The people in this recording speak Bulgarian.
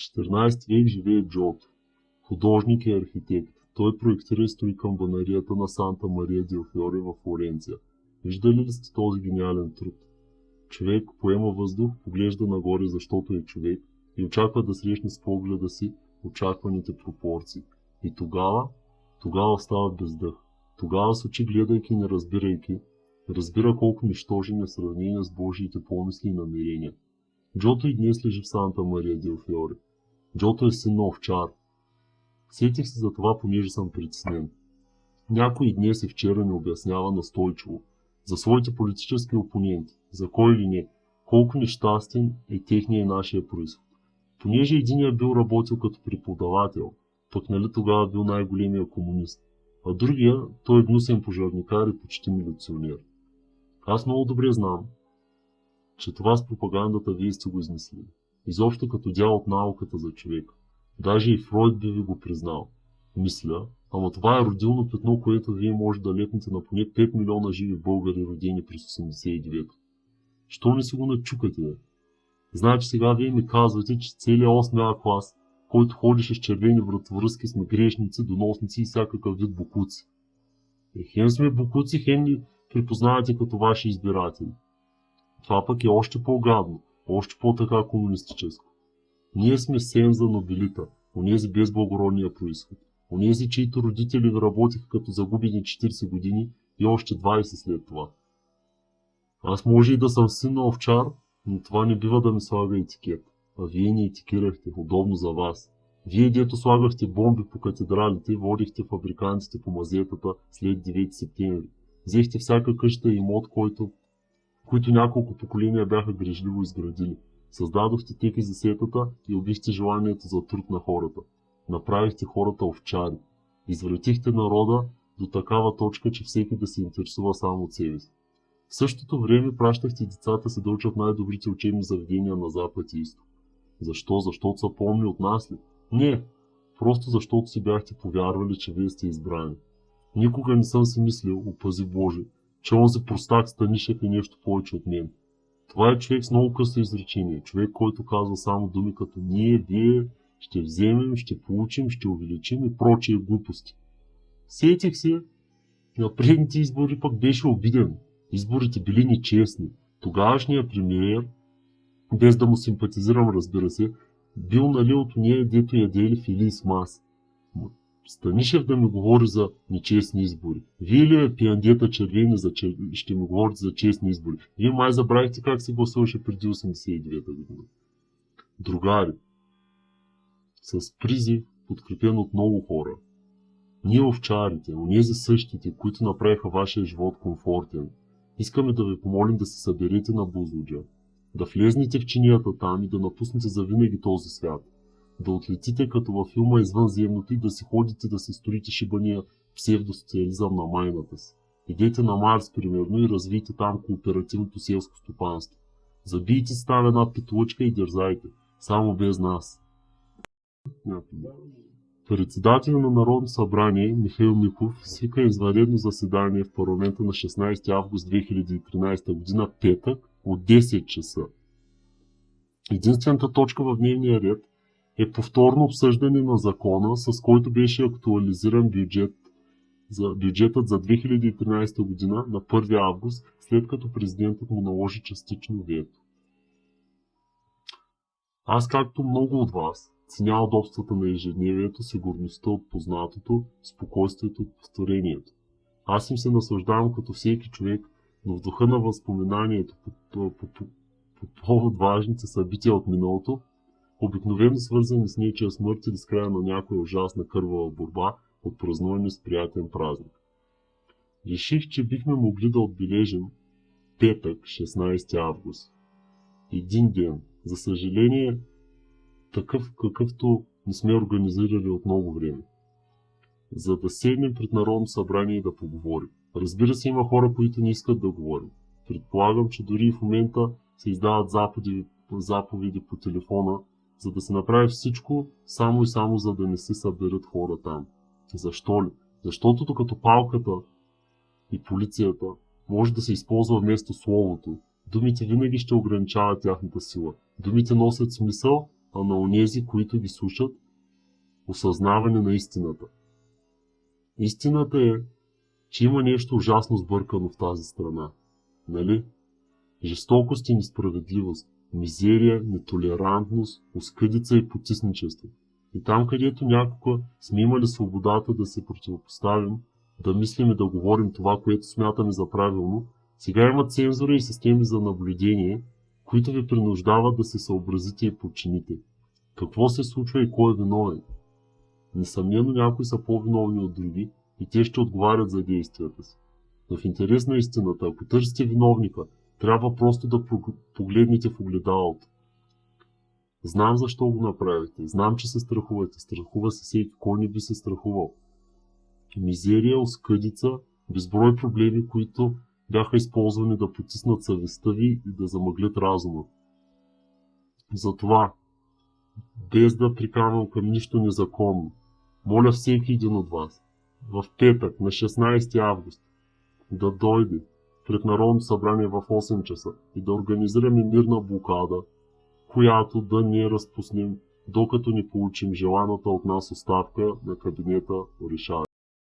14 век живее Джото. Художник и архитект. Той проектира и строи камбанарията на Санта Мария дел Фьоре във Флоренция. Виждали ли сте този гениален труд? Човек поема въздух, поглежда нагоре, защото е човек и очаква да срещне с погледа си очакваните пропорции. И тогава става без дъх. Тогава с очи гледайки, не разбирайки, разбира колко нищожен е в сравнение с Божиите помисли и намерения. Джото и днес лежи в Санта Мария дел Фьоре. Джото е син на овчар. Сетих се за това, понеже съм притеснен. Някой и днес и вчера ни обяснява настойчиво за своите политически опоненти, за кой или не, колко нещастен е техния и нашия произход. Понеже единия бил работил като преподавател, пък нали тогава бил най-големия комунист, а другия, той е гнусен пожарникар и почти милиционер. Аз много добре знам, че това с пропагандата вие сте го измислили. Изобщо като дял от науката за човек. Даже и Фройд би ви го признал. Мисля, ама това е родилно петно, което вие може да лепнете на поне 5 милиона живи българи, родени през 89-то. Що не си го начукате, бе? Значи сега вие ми казвате, че целият 8 клас, който ходеше с червени вратовръзки, сме грешници, доносници и всякакъв вид бокуци. Хем сме бокуци, хем ни припознавате като ваши избиратели. Това пък е още по-гадно, още по-така комунистическо. Ние сме сем за нобелита, онези без благородния произход. Онези, чието родители ви работиха като загубени 40 години и още 20 след това. Аз може и да съм син на овчар, но това не бива да ми слага етикет. А вие не етикирахте, удобно за вас. Вие, дето слагахте бомби по катедралите, водихте фабрикантите по мазетата след 9 септември. Взехте всяка къща и имот, които няколко поколения бяха грижливо изградили. Създадохте теки за сетата и убихте желанието за труд на хората. Направихте хората овчари. Извратихте народа до такава точка, че всеки да се интересува само от себе си. В същото време пращахте децата си да учат най-добрите учебни заведения на Запад и Изток. Защо? Защото са помни от нас ли? Не, просто защото си бяхте повярвали, че вие сте избрани. Никога не съм си мислил, опази Боже, че онзи простак Станишев е нещо повече от мен. Това е човек с много късо изречение, човек, който казва само думи като ние, вие, ще вземем, ще получим, ще увеличим и прочие глупости. Сетих се, на предните избори пък беше обиден. Изборите били нечестни. Тогавашният премиер, без да му симпатизирам, разбира се, бил нали от нея, дето ядели фили с мас. Станишев да ми говори за нечестни избори. Вие ли е пияндета червени ще ми говорите за честни избори? Вие май забравихте как се гласуваше преди 89-та година. Другари, с призив, подкрепен от много хора, ние овчарите, онези същите, които направиха вашия живот комфортен, искаме да ви помолим да се съберете на Бузлуджа, да влезнете в чинията там и да напуснете завинаги този свят. Да отлетите като във филма Извънземното и да си ходите да се строите шибания псевдосоциализъм на майната си. Идете на Марс, примерно, и развийте там кооперативното селско стопанство. Забийте си там една петлъчка и дързайте. Само без нас. Председател на Народно събрание Михаил Миков свика извънредно заседание в парламента на 16 август 2013 година, петък, от 10 часа. Единствената точка в дневния ред е повторно обсъждане на закона, с който беше актуализиран бюджетът за 2013 година на 1 август, след като президентът му наложи частично вето. Аз, както много от вас, ценя удобствата на ежедневието, сигурността от познатото, спокойствието от повторението. Аз им се наслаждавам като всеки човек, но в духа на възпоменанието по повод важните събития от миналото, обикновено свързани с нечия смърт или с края на някоя ужасна кървава борба, отпразнуване с приятен празник. Реших, че бихме могли да отбележим петък, 16 август. Един ден, за съжаление, такъв какъвто не сме организирали от много време. За да седнем пред Народно събрание и да поговорим. Разбира се, има хора, които не искат да говорим. Предполагам, че дори и в момента се издават заповеди по телефона, за да се направи всичко, само и само за да не се съберат хора там. Защо ли? Защото докато палката и полицията може да се използва вместо словото, думите винаги ще ограничават тяхната сила. Думите носят смисъл, а на онези, които ги слушат, осъзнаване на истината. Истината е, че има нещо ужасно сбъркано в тази страна. Нали? Жестокост и несправедливост, мизерия, нетолерантност, оскъдица и потисничество. И там, където някога сме имали свободата да се противопоставим, да мислим и да говорим това, което смятаме за правилно, сега има цензура и системи за наблюдение, които ви принуждават да се съобразите и подчините. Какво се случва и кой е виновен? Несъмнено някои са по-виновни от други и те ще отговарят за действията си. Но в интерес на истината, ако търсите виновника, трябва просто да погледнете в огледалото. Знам защо го направите. Знам, че се страхувате. Страхува се всеки. Кой не би се страхувал? Мизерия, оскъдица, безброй проблеми, които бяха използвани да потиснат съвестта ви и да замъглят разума. Затова, без да приканвам към нищо незаконно, моля всеки един от вас, в петък, на 16 август, да дойде пред Народното събрание в 8 часа и да организираме мирна блокада, която да не разпуснем, докато не получим желаната от нас оставка на кабинета Орешарски.